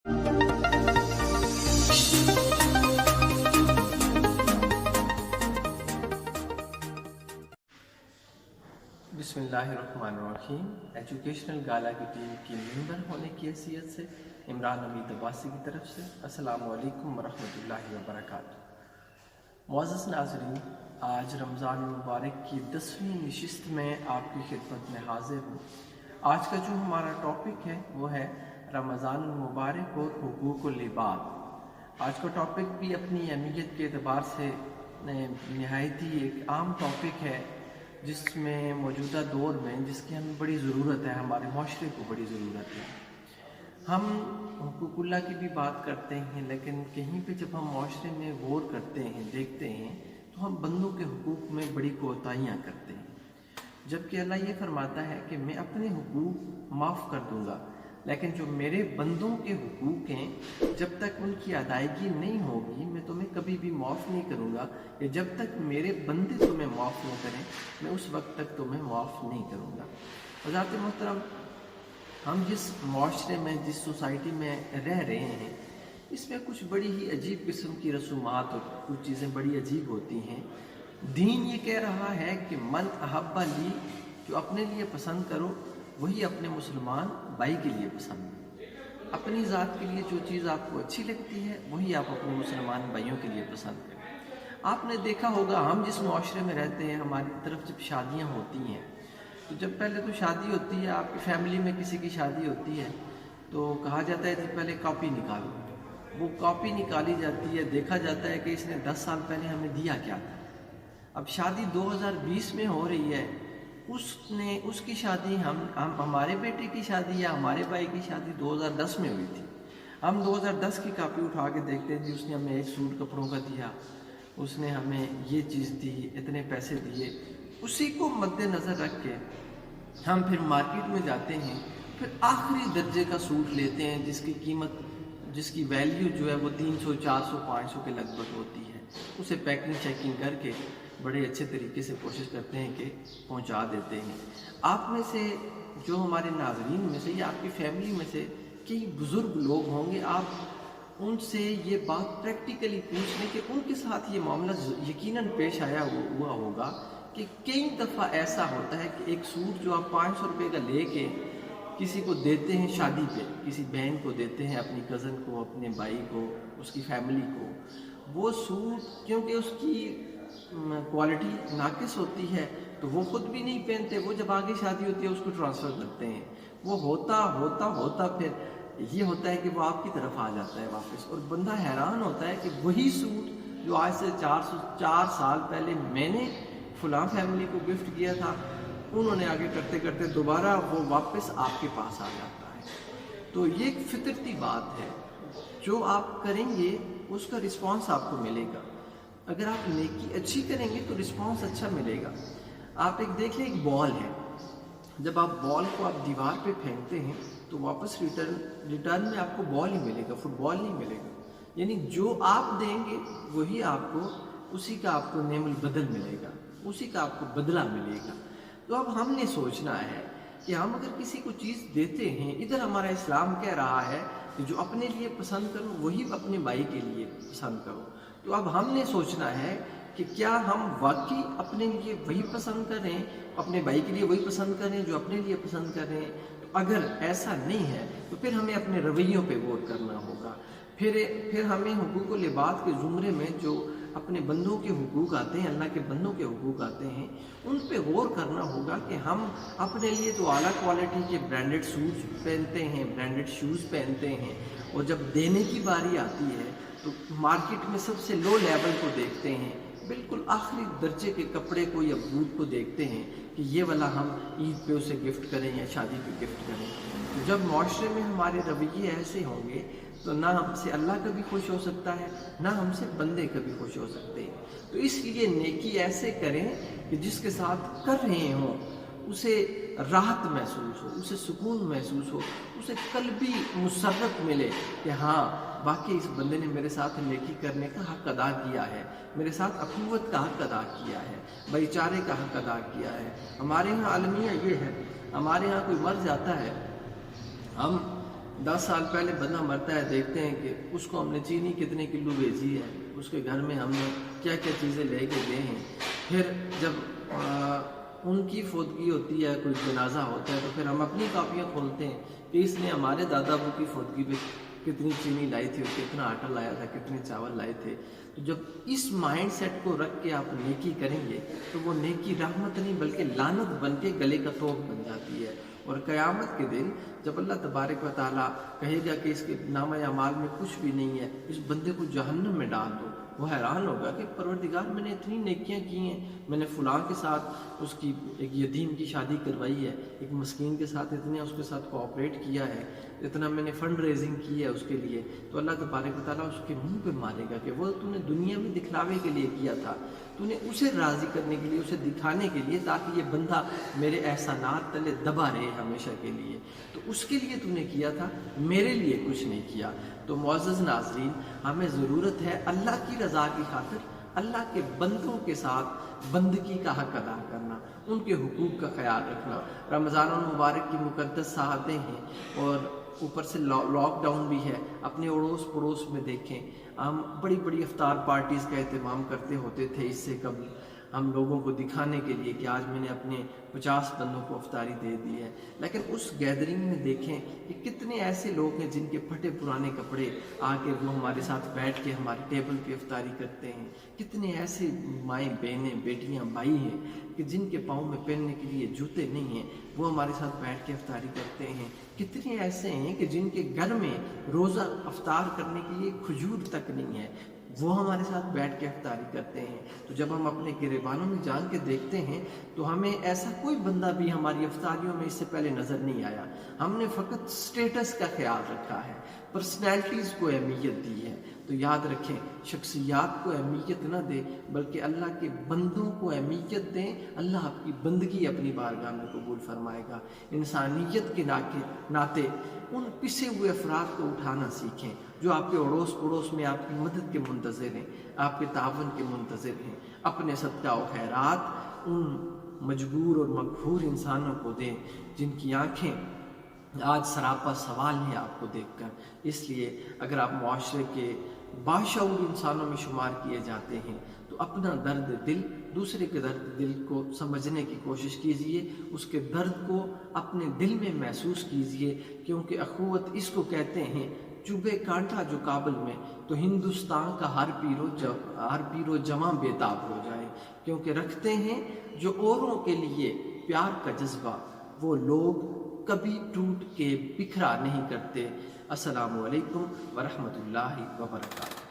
बिस्मिल्लाहिर्रहमानिर्रहीम। एजुकेशनल गाला की टीम की मेंबर होने की हैसियत से इमरान अमीद अब्बासी की तरफ से अस्सलामु अलैकुम वरहमतुल्लाहि वबरकातुहू। मुअज़्ज़ज़ नाज़रीन, आज रमज़ान मुबारक की 10वीं नशिस्त में आपकी खिदमत में हाजिर हूँ। आज का जो हमारा टॉपिक है वो है रमज़ान मुबारक और हुकूकुल इबाद। आज का टॉपिक भी अपनी अहमियत के एतबार से नहायत ही एक आम टॉपिक है, जिसमें मौजूदा दौर में जिसकी हमें बड़ी ज़रूरत है, हमारे माशरे को बड़ी ज़रूरत है। हम हुकूकुल्लाह की भी बात करते हैं, लेकिन कहीं पे जब हम माशरे में गौर करते हैं, देखते हैं, तो हम बंदों के हुकूक में बड़ी कोताहियाँ करते हैं। जबकि अल्लाह ये फरमाता है कि मैं अपने हुकूक माफ़ कर दूँगा, लेकिन जो मेरे बंदों के हुकूक हैं, जब तक उनकी अदायगी नहीं होगी मैं तुम्हें कभी भी माफ़ नहीं करूँगा, या जब तक मेरे बंदे तुम्हें माफ़ नहीं करें मैं उस वक्त तक तुम्हें माफ़ नहीं करूँगा। हज़रात मोहतरम, हम जिस माशरे में, जिस सोसाइटी में रह रहे हैं, इसमें कुछ बड़ी ही अजीब किस्म की रसूमात और कुछ चीज़ें बड़ी अजीब होती हैं। दीन ये कह रहा है कि मन अहब्बा ली, जो अपने लिए पसंद करो वही अपने मुसलमान भाई के लिए पसंद। अपनी ज़ात के लिए जो चीज़ आपको अच्छी लगती है वही आप अपने मुसलमान भाइयों के लिए पसंद करें। आपने देखा होगा, हम जिस माशरे में रहते हैं, हमारी तरफ जब शादियाँ होती हैं, तो जब पहले तो शादी होती है, आपकी फैमिली में किसी की शादी होती है, तो कहा जाता है कि पहले कॉपी निकालो। वो कॉपी निकाली जाती है, देखा जाता है कि इसने 10 साल पहले हमें दिया क्या था। अब शादी 2020 में हो रही है, उसकी शादी हम हमारे बेटे की शादी या हमारे भाई की शादी 2010 में हुई थी। हम 2010 की कॉपी उठा के देखते हैं, उसने हमें एक सूट कपड़ों का दिया, उसने हमें ये चीज़ दी, इतने पैसे दिए। उसी को मद्देनज़र रख के हम फिर मार्केट में जाते हैं, फिर आखिरी दर्जे का सूट लेते हैं, जिसकी कीमत, जिसकी वैल्यू जो है वो 300, 400, 500 के लगभग होती है। उसे पैकिंग चेकिंग करके बड़े अच्छे तरीके से कोशिश करते हैं कि पहुंचा देते हैं। आप में से, जो हमारे नाज़रीन में से या आपकी फैमिली में से कई बुज़ुर्ग लोग होंगे, आप उनसे ये बात प्रैक्टिकली पूछ लें कि उनके साथ ये मामला यकीनन पेश आया हुआ होगा कि कई दफ़ा ऐसा होता है कि एक सूट जो आप 500 रुपये का लेके किसी को देते हैं शादी पे, किसी बहन को देते हैं, अपनी कज़न को, अपने भाई को, उसकी फैमिली को, वो सूट क्योंकि उसकी क्वालिटी नाकिस होती है तो वो खुद भी नहीं पहनते, वो जब आगे शादी होती है उसको ट्रांसफ़र करते हैं। वो होता फिर ये होता है कि वो आपकी तरफ आ जाता है वापस, और बंदा हैरान होता है कि वही सूट जो आज से 4 साल पहले मैंने फलां फैमिली को गिफ्ट किया था, उन्होंने आगे करते करते दोबारा वो वापस आपके पास आ जाता है। तो ये एक फितरती बात है, जो आप करेंगे उसका रिस्पांस आपको मिलेगा। अगर आप नेकी अच्छी करेंगे तो रिस्पांस अच्छा मिलेगा। आप एक देख लें, एक बॉल है, जब आप बॉल को आप दीवार पे फेंकते हैं तो वापस रिटर्न में आपको बॉल ही मिलेगा, फुटबॉल नहीं मिलेगा। यानी जो आप देंगे वही आपको, उसी का आपको नेमुल बदल मिलेगा, उसी का आपको बदला मिलेगा। तो अब हमने सोचना है कि हम अगर किसी को चीज़ देते हैं, इधर हमारा इस्लाम कह रहा है कि जो अपने लिए पसंद करो वही अपने भाई के लिए पसंद करो। तो अब हमने सोचना है कि क्या हम वाकई अपने लिए वही पसंद करें, अपने भाई के लिए वही पसंद करें जो अपने लिए पसंद करें। तो अगर ऐसा नहीं है तो फिर हमें अपने रवैयों पे गौर करना होगा। फिर हमें हुकूकुल इबाद के ज़ुमरे में जो अपने बंदों के हुकूक आते हैं, अल्लाह के बंदों के हुकूक आते हैं, उन पे गौर करना होगा कि हम अपने लिए तो आला क्वालिटी के ब्रांडेड सूट्स पहनते हैं, ब्रांडेड शूज़ पहनते हैं, और जब देने की बारी आती है तो मार्केट में सबसे लो लेवल को देखते हैं, बिल्कुल आखिरी दर्जे के कपड़े को या बूट को देखते हैं कि ये वाला हम ईद पे उसे गिफ्ट करें या शादी पे गिफ्ट करें। तो जब माशरे में हमारे रवैये ऐसे होंगे तो ना हमसे अल्लाह कभी खुश हो सकता है, ना हमसे बंदे कभी खुश हो सकते हैं। तो इसलिए नेकी ऐसे करें कि जिसके साथ कर रहे हों उसे राहत महसूस हो, उसे सुकून महसूस हो, उसे कल्बी मुसर्रत मिले कि हाँ वाकई इस बंदे ने मेरे साथ नेकी करने का हक अदा किया है, मेरे साथ अखुवत का हक अदा किया है, भाईचारे का हक अदा किया है। हमारे यहाँ आलमिया ये है, हमारे यहाँ कोई मर जाता है, हम 10 سال پہلے بندہ مرتا ہے، دیکھتے ہیں کہ اس کو ہم نے چینی کتنے کلو بھیجی ہے، اس کے گھر میں ہم نے کیا کیا چیزیں لے کے گئے ہیں. پھر جب ان کی فوتگی ہوتی ہے، کوئی جنازہ ہوتا ہے، تو پھر ہم اپنی کاپیاں کھولتے ہیں کہ اس نے ہمارے دادا ابو کی فوتگی پہ کتنی چینی لائی تھی اور کتنا آٹا لایا تھا، کتنے چاول لائے تھے. تو جب اس مائنڈ سیٹ کو رکھ کے آپ نیکی کریں گے تو وہ نیکی رحمت نہیں بلکہ لعنت بن کے گلے کا توق بن جاتی ہے. اور قیامت کے دن جب اللہ تبارک و تعالیٰ کہے گا کہ اس کے نامہ اعمال میں کچھ بھی نہیں ہے، اس بندے کو جہنم میں ڈال دو، وہ حیران ہوگا کہ پروردگار میں نے اتنی نیکیاں کی ہیں، میں نے فلاں کے ساتھ اس کی ایک یتیم کی شادی کروائی ہے، ایک مسکین کے ساتھ اتنے اس کے ساتھ کوآپریٹ کیا ہے، اتنا میں نے فنڈ ریزنگ کی ہے اس کے لیے. تو اللہ تبارک و تعالیٰ اس کے منہ پہ مارے گا کہ وہ تو نے دنیا میں دکھلاوے کے لیے کیا تھا، تو نے اسے راضی کرنے کے لیے، اسے دکھانے کے لیے، تاکہ یہ بندہ میرے احسانات تلے دبا رہے ہمیشہ کے لیے، تو اس کے لیے تو نے کیا تھا، میرے لیے کچھ نہیں کیا. تو معزز ناظرین، ہمیں ضرورت ہے اللہ کی رضا کی خاطر اللہ کے بندوں کے ساتھ بندگی کا حق ادا کرنا، ان کے حقوق کا خیال رکھنا. رمضان المبارک کی مقدس ساعتیں ہیں اور اوپر سے لاک ڈاؤن بھی ہے. اپنے اڑوس پڑوس میں دیکھیں، ہم بڑی بڑی افطار پارٹیز کا اہتمام کرتے ہوتے تھے اس سے قبل، ہم لوگوں کو دکھانے کے لیے کہ آج میں نے اپنے 50 بندوں کو افطاری دے دی ہے. لیکن اس گیدرنگ میں دیکھیں کہ کتنے ایسے لوگ ہیں جن کے پھٹے پرانے کپڑے آ کے وہ ہمارے ساتھ بیٹھ کے ہمارے ٹیبل پہ افطاری کرتے ہیں. کتنے ایسے مائیں بہنیں بیٹیاں بھائی ہیں کہ جن کے پاؤں میں پہننے کے لیے جوتے نہیں ہیں، وہ ہمارے ساتھ بیٹھ کے افطاری کرتے ہیں. کتنے ایسے ہیں کہ جن کے گھر میں روزہ افطار کرنے کے لیے کھجور تک نہیں ہے، وہ ہمارے ساتھ بیٹھ کے افطاری کرتے ہیں. تو جب ہم اپنے گریبانوں میں جان کے دیکھتے ہیں تو ہمیں ایسا کوئی بندہ بھی ہماری افطاریوں میں اس سے پہلے نظر نہیں آیا. ہم نے فقط سٹیٹس کا خیال رکھا ہے، پرسنالٹیز کو اہمیت دی ہے. تو یاد رکھیں، شخصیات کو اہمیت نہ دیں بلکہ اللہ کے بندوں کو اہمیت دیں. اللہ آپ کی بندگی اپنی بارگاہ میں قبول فرمائے گا. انسانیت کے ناطے ان پسے ہوئے افراد کو اٹھانا سیکھیں جو آپ کے اڑوس پڑوس میں آپ کی مدد کے منتظر ہیں، آپ کے تعاون کے منتظر ہیں. اپنے صدقہ و خیرات ان مجبور اور مقہور انسانوں کو دیں جن کی آنکھیں آج سراپا سوال ہیں آپ کو دیکھ کر. اس لیے اگر آپ معاشرے کے باشعور انسانوں میں شمار کیے جاتے ہیں تو اپنا درد دل، دوسرے کے درد دل کو سمجھنے کی کوشش کیجئے، اس کے درد کو اپنے دل میں محسوس کیجئے. کیونکہ اخوت اس کو کہتے ہیں، چوبے کانٹا جو کابل میں تو ہندوستان کا ہر پیر و جواں بےتاب ہو جائے. کیونکہ رکھتے ہیں جو اوروں کے لیے پیار کا جذبہ، وہ لوگ کبھی ٹوٹ کے بکھرا نہیں کرتے. السلام علیکم ورحمۃ اللہ وبرکاتہ.